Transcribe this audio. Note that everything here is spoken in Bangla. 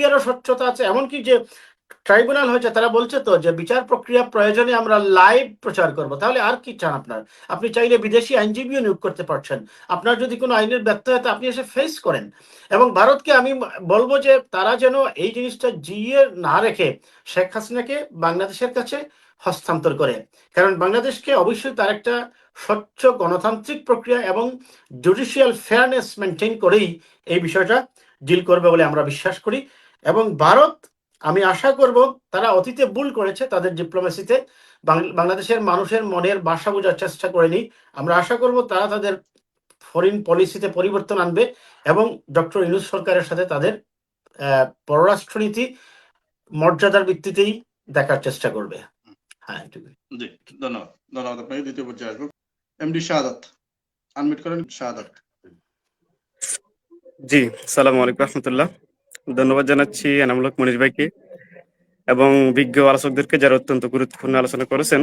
প্রক্রিয়ারও স্বচ্ছতা আছে, এমনকি যে ট্রাইব্যুনাল হয়েছে তারা বলছে তো যে বিচার প্রক্রিয়া প্রয়োজনে আমরা লাইভ প্রচার করব। তাহলে আর কি চান আপনার? আপনি চাইলে বিদেশি আইনজীবীও নিয়োগ করতে পারছেন। আপনার যদি কোনো আইনের ব্যর্থতা আপনি এসে ফেস করেন। এবং ভারতকে আমি বলবো যে তারা যেন এই জিনিসটা জিইয়ে না রেখে শেখ হাসিনাকে বাংলাদেশের কাছে হস্তান্তর করে। কারণ বাংলাদেশকে অবশ্যই তার একটা স্বচ্ছ গণতান্ত্রিক প্রক্রিয়া এবং জুডিশিয়াল ফেয়ারনেস মেনটেন করেই এই বিষয়টা ডিল করবে বলে আমরা বিশ্বাস করি। এবং ভারত, আমি আশা করব তারা অতীতে ভুল করেছে তাদের ডিপ্লোমেসিতে, বাংলাদেশের মানুষের মনের ভাষা বোঝার চেষ্টা করেনি। আমরা আশা করব তারা তাদের ফরেন পলিসিতে পরিবর্তন আনবে এবং ডক্টর ইউনূস সরকারের সাথে তাদের পররাষ্ট্রনীতি মর্যাদার ভিত্তিতেই দেখার চেষ্টা করবে। হ্যাঁ, জি, ধন্যবাদ। ধন্যবাদ আপনাকে। দ্বিতীয় পর্যায়ে আসবো এমডি শাহাদাত। আনমিউট করেন শাহাদাত। জি, আসসালামু আলাইকুম রাহমাতুল্লাহ। ধন্যবাদ জানাচ্ছি এনামুল হক মনির ভাইকে এবং বিজ্ঞ আলোচকদেরকে যারা অত্যন্ত গুরুত্বপূর্ণ আলোচনা করেছেন।